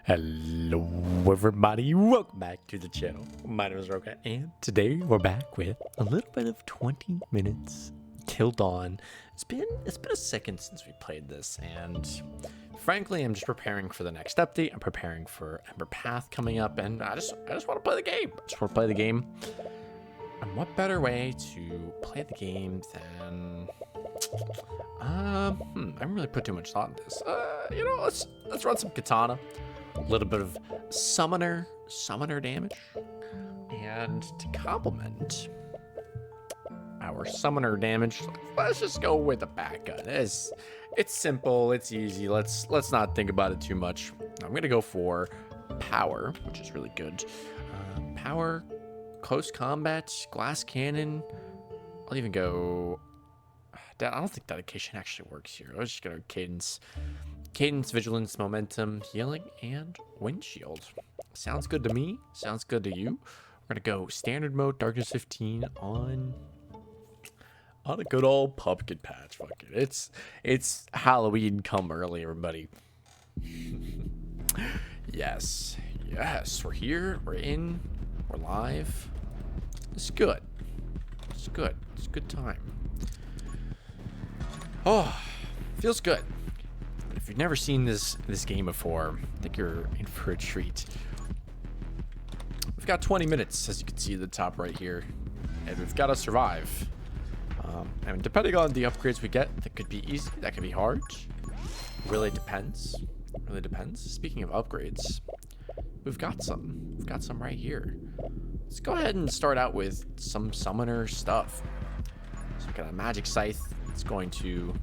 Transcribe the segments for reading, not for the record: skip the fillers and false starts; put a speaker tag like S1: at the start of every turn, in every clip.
S1: Hello everybody, welcome back to the channel. My name is Roka, and today we're back with a little bit of 20 minutes till dawn. It's been a second since we played this, and frankly I'm just preparing for the next update. I'm preparing for Ember Path coming up, and I just want to play the game. And what better way to play the game than I haven't really put too much thought into this. Let's run some katana. A little bit of summoner damage, and to complement our summoner damage, let's just go with a back gun. It's simple, it's easy. Let's not think about it too much. I'm gonna go for power, which is really good. Power, close combat, glass cannon. I'll even go. I don't think dedication actually works here. Let's just go cadence, vigilance, momentum, healing, and windshield. Sounds good to me. Sounds good to you. We're gonna go standard mode, darkness 15 on a good old pumpkin patch. Fuck it. It's Halloween come early, everybody. Yes, we're here. We're in. We're live. It's good. It's good. It's a good time. Oh, feels good. If you've never seen this game before, I think you're in for a treat. We've got 20 minutes, as you can see at the top right here, and we've got to survive. And depending on the upgrades we get, that could be easy, that could be hard. Really depends. Really depends. Speaking of upgrades, we've got some. We've got some right here. Let's go ahead and start out with some summoner stuff. So we've got a magic scythe. It's going to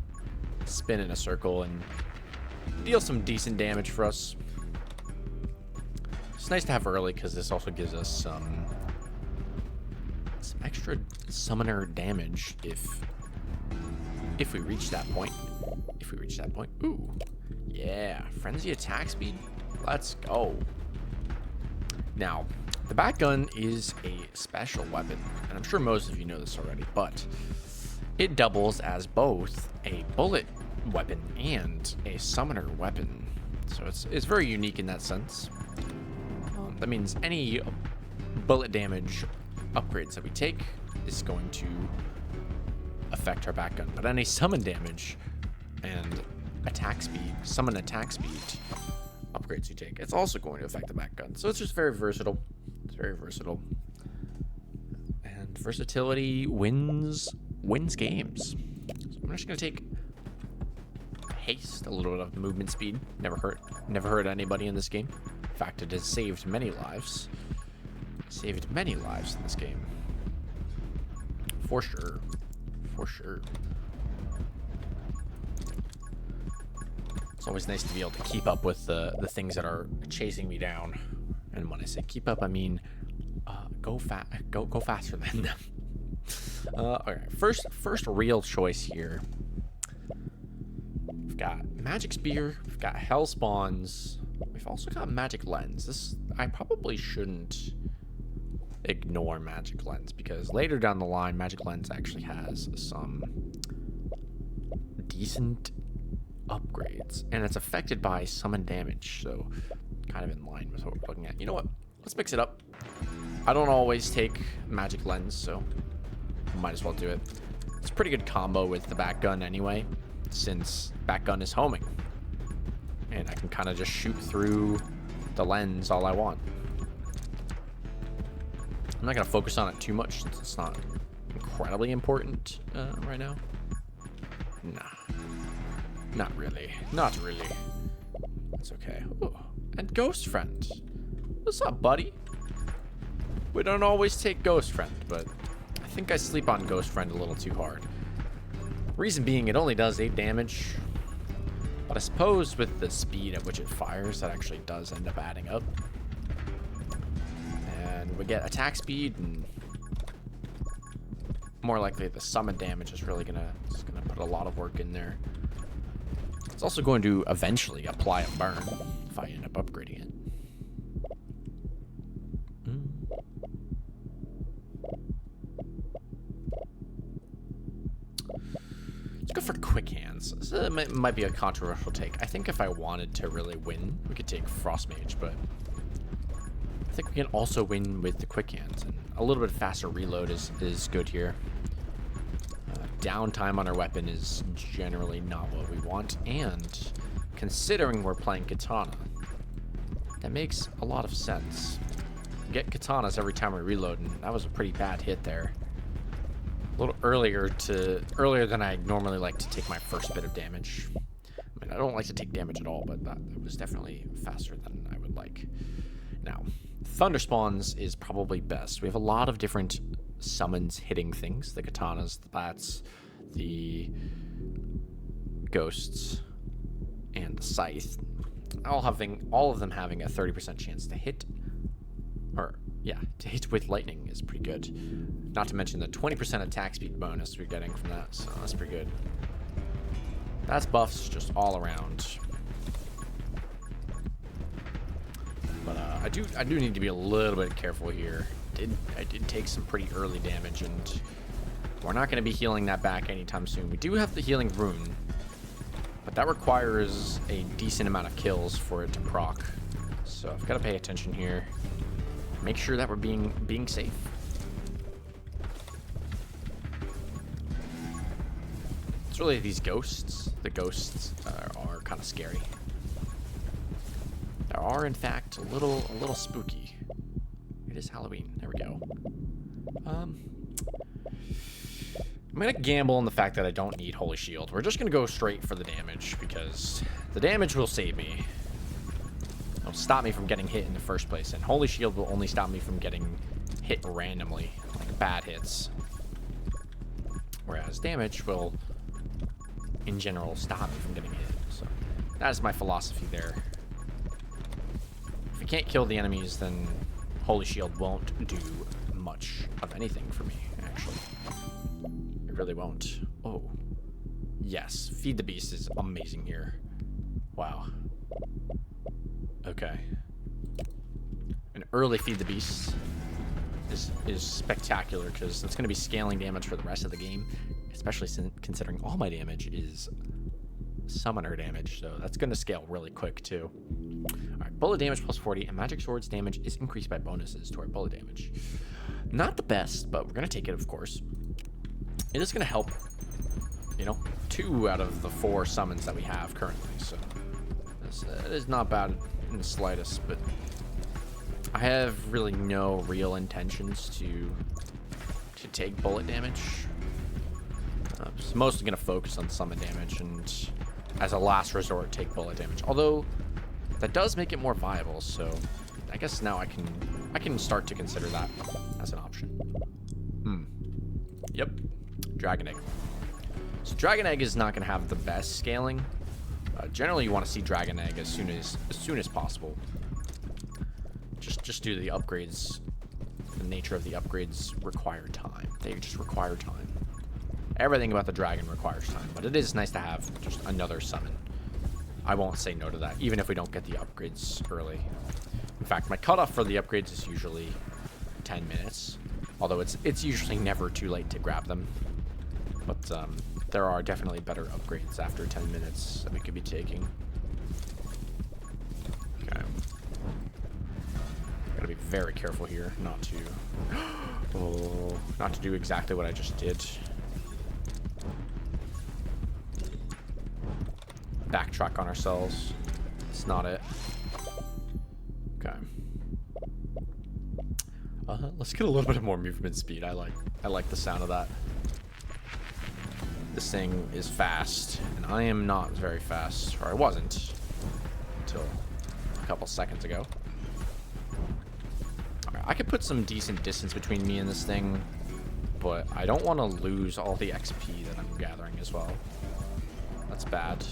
S1: spin in a circle and deal some decent damage for us. It's nice to have early because this also gives us some extra summoner damage if we reach that point. Ooh, yeah, frenzy attack speed. Let's go. Now, the back gun is a special weapon, and I'm sure most of you know this already, but it doubles as both a bullet weapon and a summoner weapon, so it's very unique in that sense. That means any bullet damage upgrades that we take is going to affect our back gun, but any summon damage and summon attack speed upgrades you take, it's also going to affect the back gun. So it's just very versatile. It's very versatile, and versatility wins games. So I'm just gonna take haste, a little bit of movement speed. Never hurt anybody in this game. In fact, it has saved many lives. Saved many lives in this game. For sure. It's always nice to be able to keep up with the things that are chasing me down. And when I say keep up, I mean go faster than them. Okay, first real choice here. We've got magic spear, we've got hell spawns, we've also got magic lens. I probably shouldn't ignore magic lens, because later down the line magic lens actually has some decent upgrades, and it's affected by summon damage, so kind of in line with what we're looking at. You know what, let's mix it up. I don't always take magic lens, so might as well do it. It's a pretty good combo with the back gun anyway, since back gun is homing, and I can kind of just shoot through the lens all I want. I'm not gonna focus on it too much since it's not incredibly important right now. Nah, not really. It's okay. Ooh, and ghost friend, what's up, buddy? We don't always take ghost friend, but I think I sleep on ghost friend a little too hard. Reason being, it only does 8 damage, but I suppose with the speed at which it fires, that actually does end up adding up. And we get attack speed, and more likely the summon damage is really gonna put a lot of work in there. It's also going to eventually apply a burn if I end up upgrading it. Let's go for quick hands. This might be a controversial take. I think if I wanted to really win, we could take Frost Mage, but I think we can also win with the quick hands, and a little bit faster reload is good here. Downtime on our weapon is generally not what we want, and considering we're playing Katana, that makes a lot of sense. We get Katanas every time we reload, and that was a pretty bad hit there. A little earlier than I normally like to take my first bit of damage. I mean, I don't like to take damage at all, but that was definitely faster than I would like. Now, Thunder Spawns is probably best. We have a lot of different summons hitting things. The Katanas, the Bats, the Ghosts, and the Scythe. All of them having a 30% chance to hit. Or, yeah, to hit with lightning is pretty good. Not to mention the 20% attack speed bonus we're getting from that, so that's pretty good. That's buffs just all around. But I do need to be a little bit careful here. I did take some pretty early damage, and we're not going to be healing that back anytime soon. We do have the healing rune, but that requires a decent amount of kills for it to proc. So I've got to pay attention here. Make sure that we're being safe. It's really these ghosts. The ghosts are kind of scary. They are, in fact, a little spooky. It is Halloween. There we go. I'm gonna gamble on the fact that I don't need Holy Shield. We're just gonna go straight for the damage because the damage will save me. It'll stop me from getting hit in the first place, and Holy Shield will only stop me from getting hit randomly, like bad hits. Whereas damage will, in general, stop me from getting hit. So that is my philosophy there. If I can't kill the enemies, then Holy Shield won't do much of anything for me, actually. It really won't. Oh. Yes, Feed the Beast is amazing here. Wow. Okay. An early Feed the Beast is spectacular because it's going to be scaling damage for the rest of the game, especially considering all my damage is summoner damage, so that's going to scale really quick too. Alright, bullet damage plus 40, and magic swords damage is increased by bonuses to our bullet damage. Not the best, but we're going to take it, of course. It is going to help, you know, 2 out of the 4 summons that we have currently, so it is not bad in the slightest, but I have really no real intentions to take bullet damage. I'm just mostly going to focus on summon damage, and as a last resort, take bullet damage. Although that does make it more viable, so I guess now I can start to consider that as an option. Yep, Dragon Egg. So Dragon Egg is not going to have the best scaling. Generally, you want to see Dragon Egg as soon as possible. Just due to the upgrades, the nature of the upgrades require time. They just require time. Everything about the dragon requires time, but it is nice to have just another summon. I won't say no to that, even if we don't get the upgrades early. In fact, my cutoff for the upgrades is usually 10 minutes, although it's usually never too late to grab them. But there are definitely better upgrades after 10 minutes that we could be taking. Okay. Gotta be very careful here not to do exactly what I just did. Backtrack on ourselves. It's not it. Okay. Let's get a little bit more movement speed. I like the sound of that. This thing is fast, and I am not very fast, or I wasn't until a couple seconds ago. Okay, I could put some decent distance between me and this thing, but I don't want to lose all the XP that I'm gathering as well. That's bad.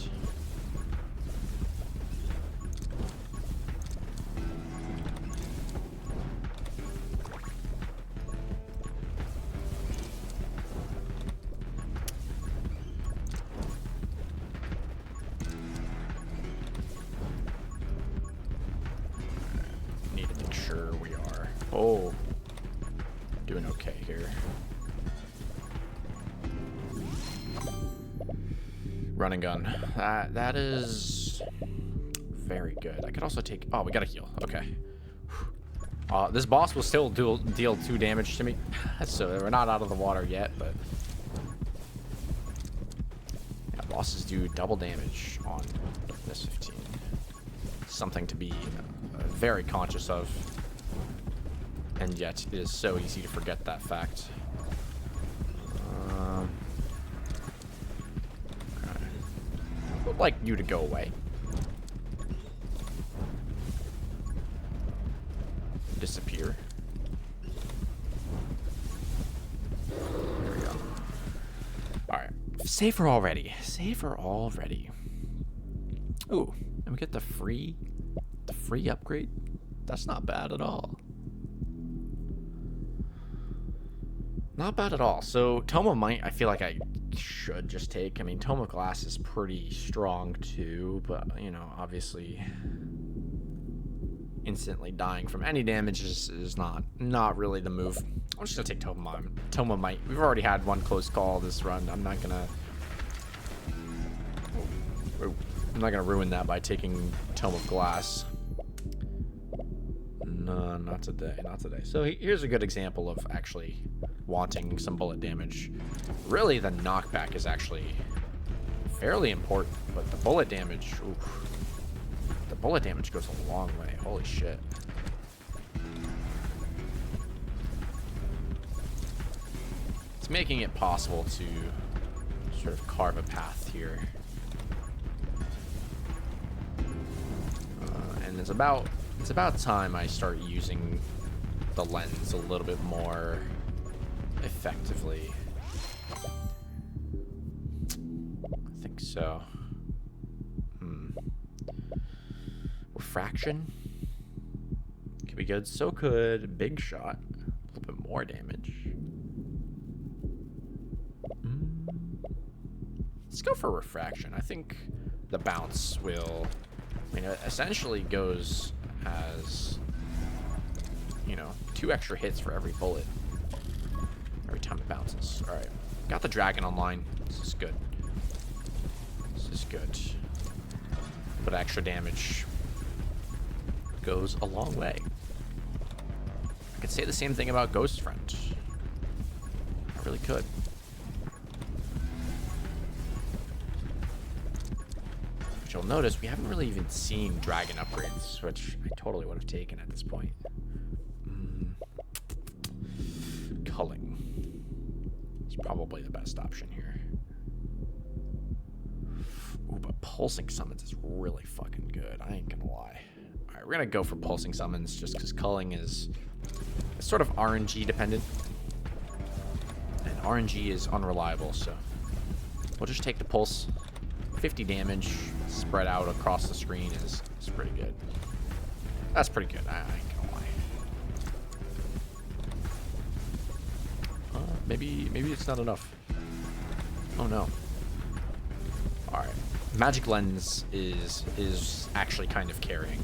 S1: Oh, doing okay here. Run and gun. That is very good. I could also take... Oh, we gotta heal. Okay. This boss will still deal 2 damage to me. So we're not out of the water yet, but... Yeah, bosses do double damage on this 15. Something to be very conscious of. And yet, it is so easy to forget that fact. Okay. I would like you to go away. Disappear. There we go. Alright. Save her already. Save her already. Ooh. And we get the free upgrade. That's not bad at all. Not bad at all. So Tome of Might, I feel like I should just take. I mean, Tome of Glass is pretty strong too, but you know, obviously, instantly dying from any damage is not really the move. I'm just gonna take Tome of Might. We've already had one close call this run. I'm not gonna ruin that by taking Tome of Glass. No, not today. Not today. So here's a good example of actually wanting some bullet damage. Really, the knockback is actually fairly important, but the bullet damage, oof, the bullet damage goes a long way. Holy shit. It's making it possible to sort of carve a path here. And it's about time I start using the lens a little bit more effectively. I think so. Refraction could be good. So could Big Shot. A little bit more damage. Let's go for Refraction. I think the bounce will... I mean, it essentially goes as, you know, 2 extra hits for every bullet. Every time it bounces. Alright. Got the dragon online. This is good. This is good. But extra damage goes a long way. I could say the same thing about Ghost Friend. I really could. But you'll notice we haven't really even seen dragon upgrades, which I totally would have taken at this point. Culling is probably the best option here. Ooh, but pulsing summons is really fucking good. I ain't gonna lie. Alright, we're gonna go for pulsing summons just because culling is sort of RNG dependent. And RNG is unreliable, so we'll just take the pulse. 50 damage spread out across the screen is pretty good. That's pretty good. I ain't gonna lie. Maybe it's not enough. Oh no. Alright. Magic Lens is actually kind of carrying.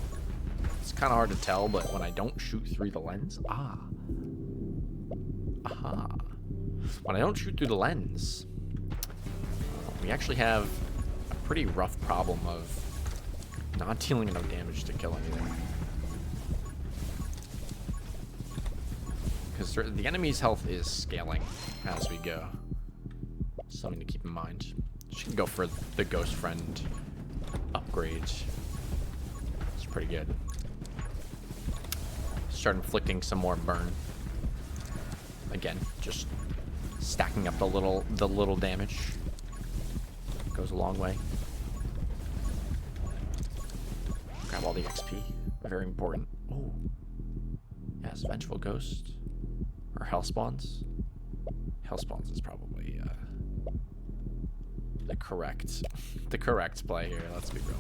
S1: It's kind of hard to tell, but when I don't shoot through the lens... Aha. When I don't shoot through the lens, we actually have a pretty rough problem of not dealing enough damage to kill anything. Because the enemy's health is scaling as we go. Something to keep in mind. She can go for the Ghost Friend upgrade. It's pretty good. Start inflicting some more burn. Again, just stacking up the little damage. Goes a long way. Grab all the XP. Very important. Oh. Yes, Vengeful Ghost. Or Hellspawns. Hellspawns is probably the correct play here. Let's be real.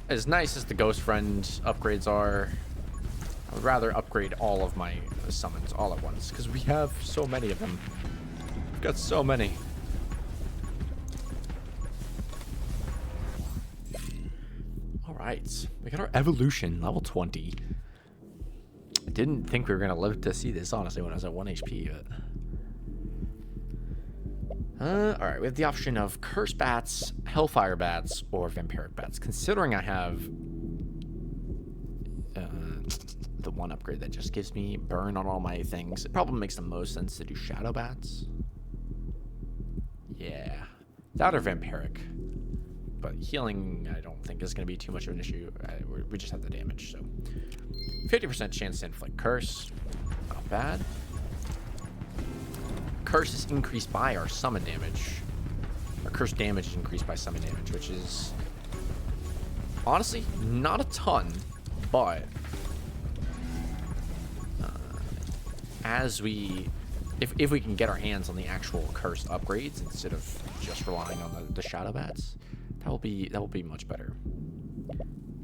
S1: As nice as the Ghost Friend upgrades are, I would rather upgrade all of my summons all at once because we have so many of them. We've got so many. All right, we got our evolution level 20. I didn't think we were gonna live to see this honestly when I was at 1 HP, but Alright, we have the option of Curse Bats, Hellfire Bats, or Vampiric Bats. Considering I have the one upgrade that just gives me burn on all my things, it probably makes the most sense to do Shadow Bats. Yeah. That or Vampiric. But healing, I don't think is going to be too much of an issue. We just have the damage, so. 50% chance to inflict Curse. Not bad. Curse is increased by our summon damage. Our curse damage is increased by summon damage, which is honestly not a ton, but if we can get our hands on the actual curse upgrades instead of just relying on the shadow bats, that will be much better.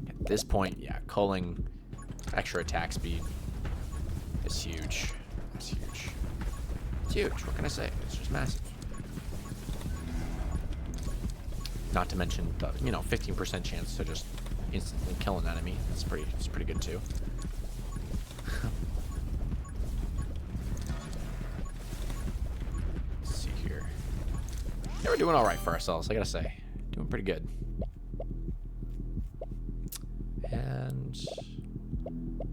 S1: At this point, yeah, culling extra attack speed is huge. It's huge. It's huge. What can I say? It's just massive. Not to mention the 15% chance to just instantly kill an enemy. It's pretty good too. Let's see here. Yeah, we're doing all right for ourselves. I gotta say, doing pretty good. And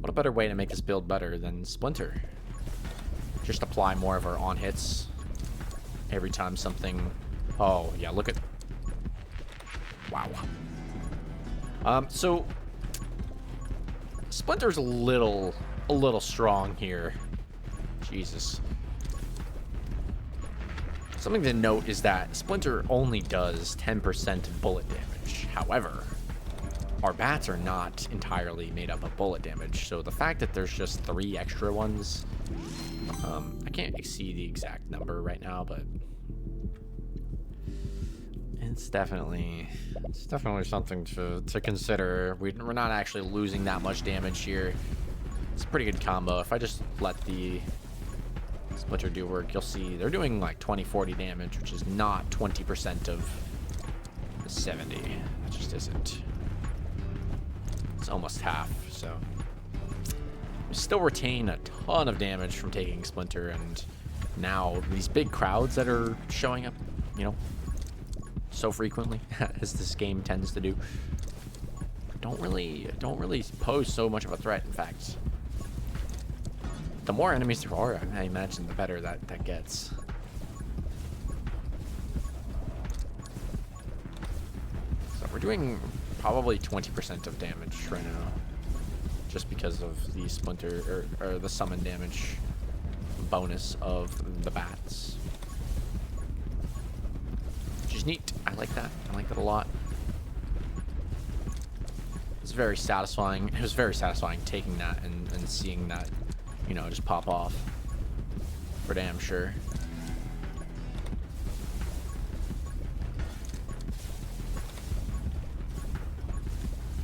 S1: what a better way to make this build better than Splinter? Just apply more of our on hits every time something. Oh yeah, look at. Wow. So Splinter's a little strong here. Jesus. Something to note is that Splinter only does 10% bullet damage. However, our bats are not entirely made up of bullet damage, so the fact that there's just 3 extra ones, I can't see the exact number right now, but it's definitely something to consider. We're not actually losing that much damage here. It's a pretty good combo. If I just let the Splinter do work, you'll see they're doing like 20-40 damage, which is not 20% of the 70. It just isn't. It's almost half, so we still retain a ton of damage from taking Splinter, and now these big crowds that are showing up, so frequently as this game tends to do, don't really pose so much of a threat. In fact, the more enemies there are, I imagine the better that gets. So we're doing probably 20% of damage right now, just because of the Splinter or the summon damage bonus of the bats. Which is neat. I like that. I like that a lot. It's very satisfying. It was very satisfying taking that and seeing that, just pop off. For damn sure.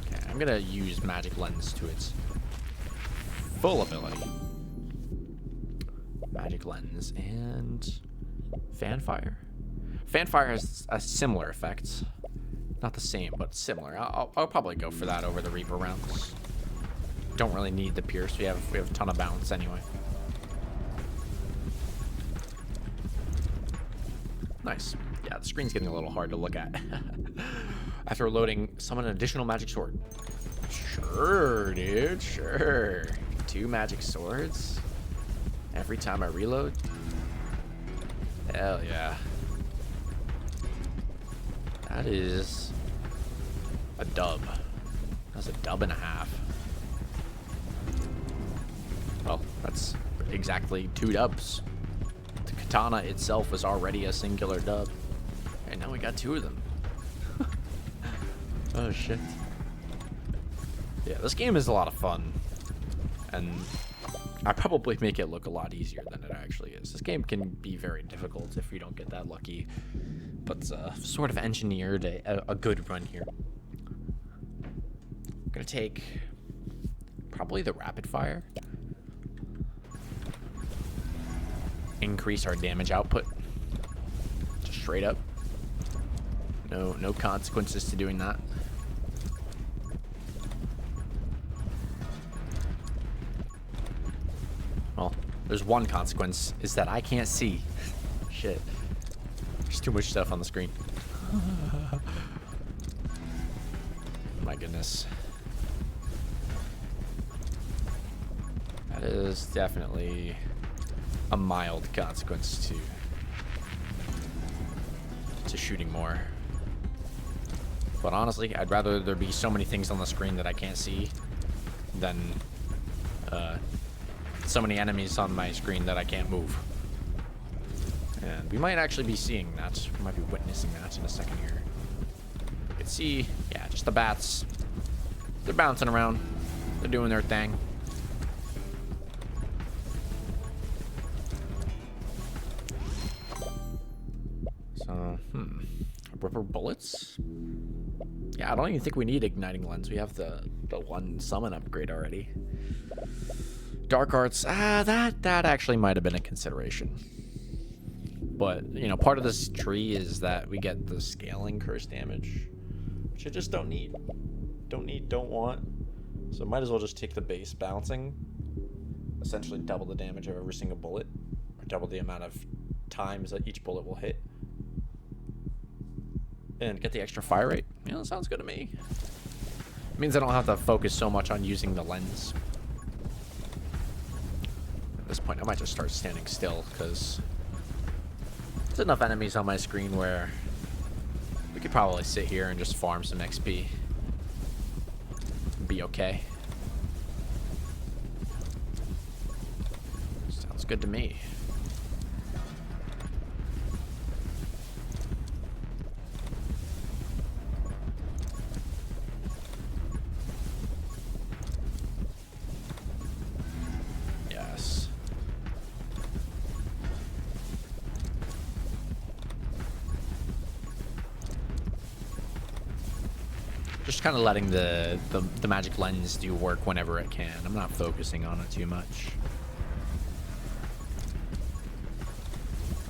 S1: Okay, I'm gonna use Magic Lens to its full ability. Magic Lens and Fanfire. Fanfire has a similar effect. Not the same, but similar. I'll probably go for that over the Reaper rounds. Don't really need the Pierce. We have a ton of bounce anyway. Nice. Yeah, the screen's getting a little hard to look at. After loading, summon an additional magic sword. Sure, dude. Sure. 2 magic swords every time I reload. Hell yeah. That is a dub. That's a dub and a half. Well, that's exactly 2 dubs. The katana itself was already a singular dub, and now we got 2 of them. Oh shit. Yeah, this game is a lot of fun, and I probably make it look a lot easier than it actually is. This game can be very difficult if you don't get that lucky, but sort of engineered a good run here. I'm gonna take probably the rapid fire. Increase our damage output. Just straight up. No consequences to doing that. Well, there's one consequence, is that I can't see. Shit. There's too much stuff on the screen. My goodness. That is definitely a mild consequence to shooting more. But honestly, I'd rather there be so many things on the screen that I can't see than so many enemies on my screen that I can't move. And we might actually be seeing that. We might be witnessing that in a second here. You can see, yeah, just the bats. They're bouncing around. They're doing their thing. So, rubber bullets? Yeah, I don't even think we need igniting lens. We have the one summon upgrade already. Dark arts, that actually might have been a consideration. But, you know, part of this tree is that we get the scaling curse damage, which I just don't need. Don't want. So might as well just take the base bouncing, essentially double the damage of every single bullet, or double the amount of times that each bullet will hit, and get the extra fire rate. You know, that sounds good to me. It means I don't have to focus so much on using the lens. At this point, I might just start standing still, because there's enough enemies on my screen where we could probably sit here and just farm some XP. Be okay. Sounds good to me. Yes. Just kind of letting the magic lens do work whenever it can. I'm not focusing on it too much.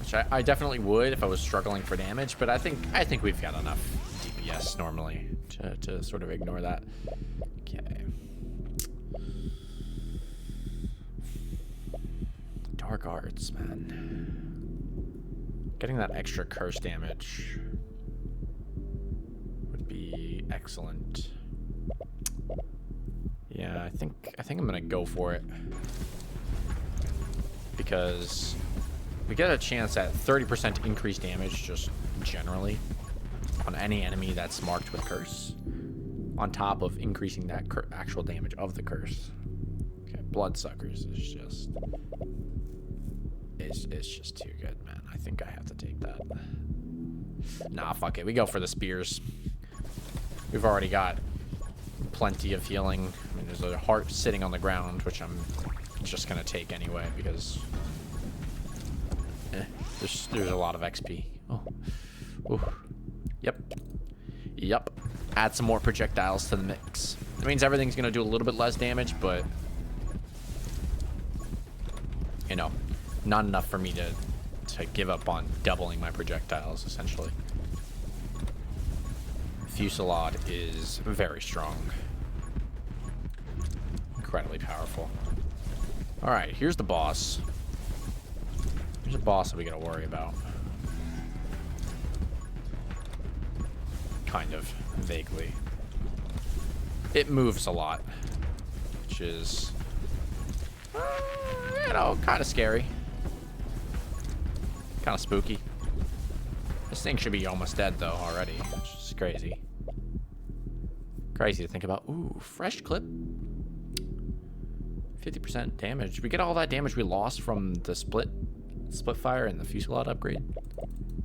S1: Which I definitely would if I was struggling for damage, but I think we've got enough DPS normally to sort of ignore that. Okay. Dark arts, man. Getting that extra curse damage would be excellent. Yeah, I think I'm gonna go for it, because we get a chance at 30% increased damage just generally on any enemy that's marked with curse, on top of increasing that actual damage of the curse. Okay, bloodsuckers is just it's just too good, man. I think I have to take that. Nah, fuck it. We go for the spears. We've already got plenty of healing. I mean, there's a heart sitting on the ground, which I'm just gonna take anyway, because there's a lot of XP. Oh, ooh. Yep. Add some more projectiles to the mix. It means everything's gonna do a little bit less damage, but you know, not enough for me to give up on doubling my projectiles, essentially. Fusillade is very strong. Incredibly powerful. Alright, here's the boss. Here's a boss that we gotta worry about. Kind of, vaguely. It moves a lot, which is, you know, kind of scary. Kind of spooky. This thing should be almost dead, though, already, which is crazy. Crazy to think about. Ooh, fresh clip. 50% damage. We get all that damage we lost from the split fire and the fusillade upgrade.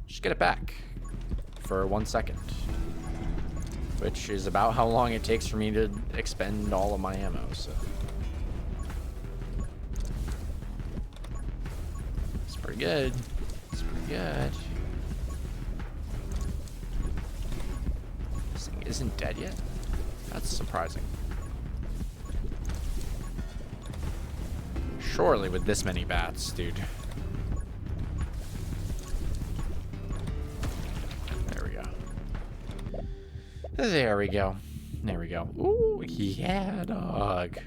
S1: Just get it back for 1 second, which is about how long it takes for me to expend all of my ammo. So it's pretty good. It's pretty good. This thing isn't dead yet. That's surprising. Surely with this many bats, dude. There we go. There we go. There we go. Ooh, yeah, dog.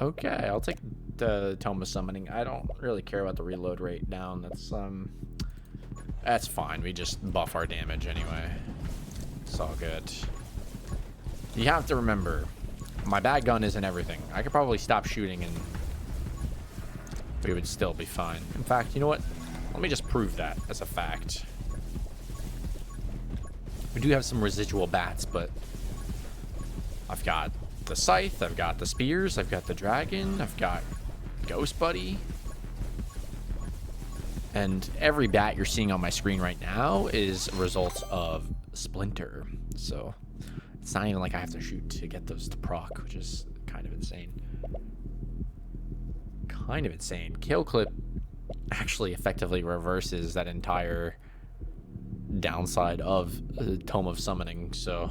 S1: Okay, I'll take the Tome of Summoning. I don't really care about the reload rate down. That's That's fine. We just buff our damage anyway. It's all good. You have to remember, my bat gun isn't everything. I could probably stop shooting and we would still be fine. In fact, you know what? Let me just prove that as a fact. We do have some residual bats, but I've got the scythe, I've got the spears, I've got the dragon, I've got Ghost Buddy. And every bat you're seeing on my screen right now is a result of Splinter. So it's not even like I have to shoot to get those to proc, which is kind of insane. Kind of insane. Kill clip actually effectively reverses that entire downside of the Tome of Summoning, so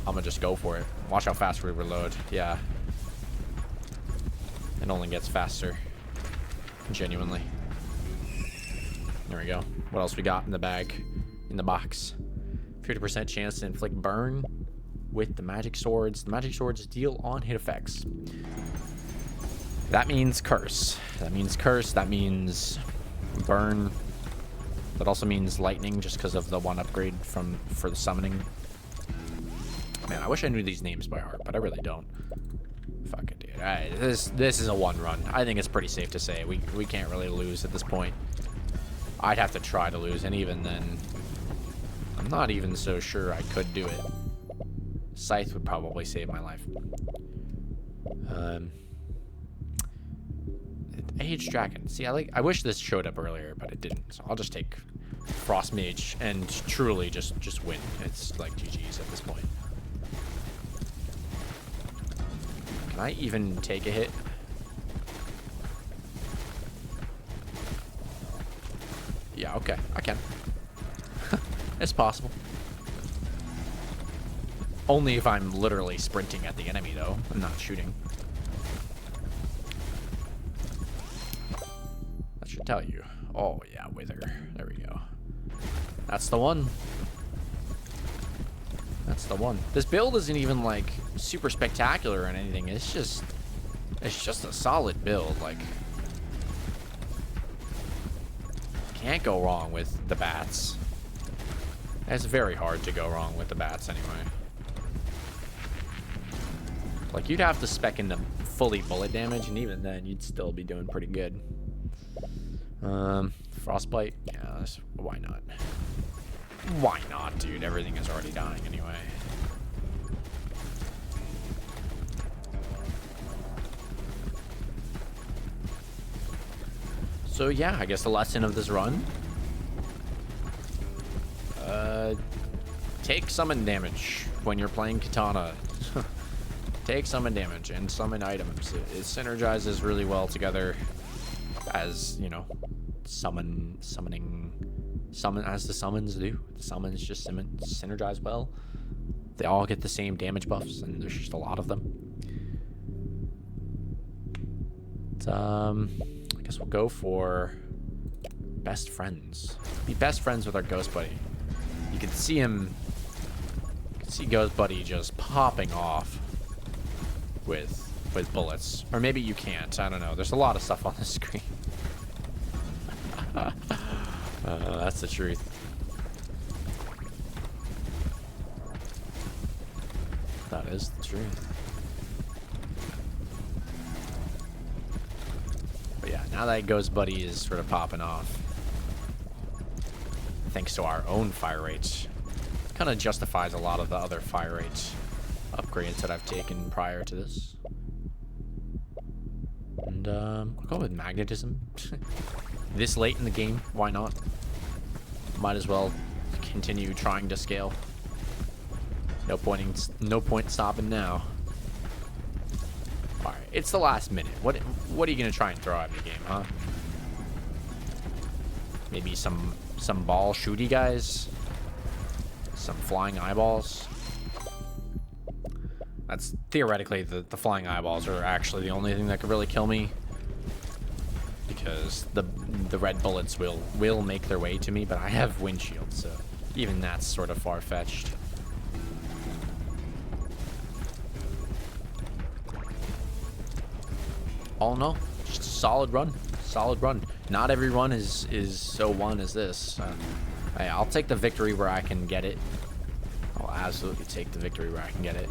S1: I'm gonna just go for it. Watch how fast we reload. Yeah. It only gets faster. Genuinely. There we go. What else we got in the bag? In the box. 50% chance to inflict burn with the magic swords. The magic swords deal on hit effects. That means curse. That means curse. That means burn. That also means lightning, just because of the one upgrade for the summoning. Man, I wish I knew these names by heart, but I really don't. Fuck it, dude. Alright, this is a one run. I think it's pretty safe to say we can't really lose at this point. I'd have to try to lose, and even then, I'm not even so sure I could do it. Scythe would probably save my life. Age Dragon. See, I wish this showed up earlier, but it didn't. So I'll just take Frost Mage and truly just win. It's like GG's at this point. Can I even take a hit? Yeah, okay, I can. It's possible. Only if I'm literally sprinting at the enemy, though. I'm not shooting. That should tell you. Oh, yeah, Wither. There we go. That's the one. That's the one. This build isn't even, like, super spectacular or anything. It's just a solid build. Like, can't go wrong with the bats. It's very hard to go wrong with the bats anyway. Like, you'd have to spec into fully bullet damage, and even then, you'd still be doing pretty good. Frostbite? Yeah, why not? Why not, dude? Everything is already dying anyway. So yeah, I guess the lesson of this run, take summon damage when you're playing Katana. Take summon damage and summon items. It synergizes really well together, as you know, summon as the summons do. The summons just synergize well. They all get the same damage buffs, and there's just a lot of them. I guess we'll go for best friends. Be best friends with our Ghost Buddy. You can see him. You can see Ghost Buddy just popping off with bullets, or maybe you can't. I don't know. There's a lot of stuff on the screen. That's the truth. That is the truth. But yeah, now that Ghost Buddy is sort of popping off, thanks to our own fire rates, kind of justifies a lot of the other fire rates upgrades that I've taken prior to this. And I'll go with magnetism. This late in the game, why not? Might as well continue trying to scale. No point stopping now. All right, it's the last minute. What are you gonna try and throw at me, game, huh? Maybe some ball shooty guys, some flying eyeballs. That's theoretically the flying eyeballs are actually the only thing that could really kill me, because the red bullets will make their way to me, but I have windshield, so even that's sort of far-fetched. All in all, just a solid run. Solid run. not every run is so won as this. Hey, I'll take the victory where I can get it. I'll absolutely take the victory where I can get it.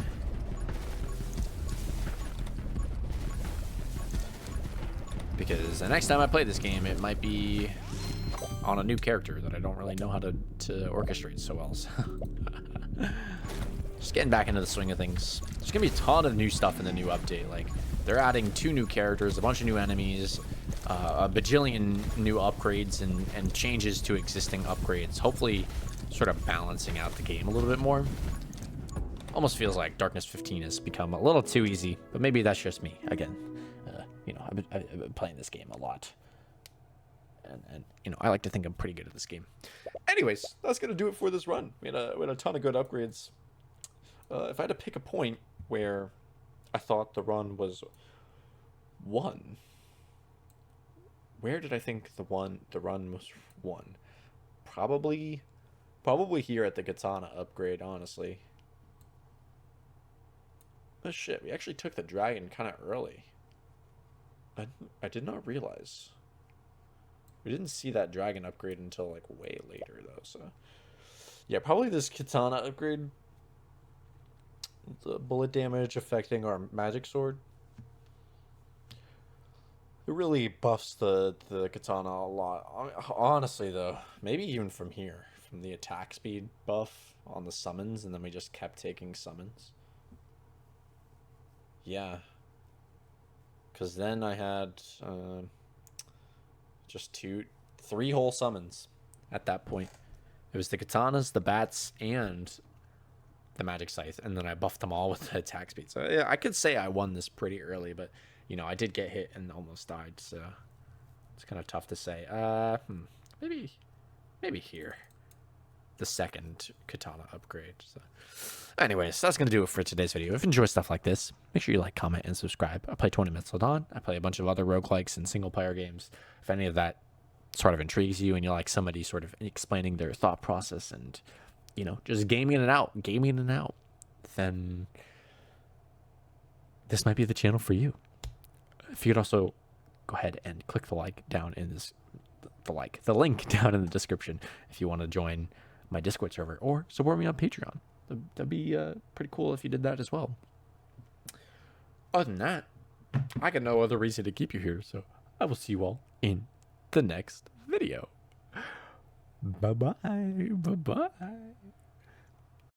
S1: Because the next time I play this game, it might be on a new character that I don't really know how to orchestrate so well. So just getting back into the swing of things. There's gonna be a ton of new stuff in the new update. Like, they're adding 2 new characters, a bunch of new enemies, a bajillion new upgrades, and changes to existing upgrades. Hopefully, sort of balancing out the game a little bit more. Almost feels like Darkness 15 has become a little too easy, but maybe that's just me. Again, you know, I've been playing this game a lot. And you know, I like to think I'm pretty good at this game. Anyways, that's gonna do it for this run. We had a ton of good upgrades. If I had to pick a point where I thought the run was won, where did I think the run was won? Probably here at the katana upgrade, honestly. Oh shit, we actually took the dragon kind of early. I did not realize. We didn't see that dragon upgrade until like way later though, so yeah, probably this katana upgrade. The bullet damage affecting our magic sword. It really buffs the katana a lot. Honestly though, maybe even from here, from the attack speed buff on the summons, and then we just kept taking summons. Yeah. Because then I had just 3 whole summons at that point. It was the katanas, the bats, and the magic scythe, and then I buffed them all with the attack speed. So yeah, I could say I won this pretty early, but you know, I did get hit and almost died, so it's kind of tough to say. Maybe here, the second katana upgrade. So anyways, that's gonna do it for today's video. If you enjoy stuff like this, make sure you like, comment, and subscribe. I play 20 Minutes Till Dawn. I play a bunch of other roguelikes and single player games. If any of that sort of intrigues you and you like somebody sort of explaining their thought process and, you know, just gaming it out, then this might be the channel for you. If you could also go ahead and click the link down in the link down in the description if you want to join my Discord server or support me on Patreon. That'd be pretty cool if you did that as well. Other than that, I got no other reason to keep you here, so I will see you all in the next video. Bye-bye. Bye-bye.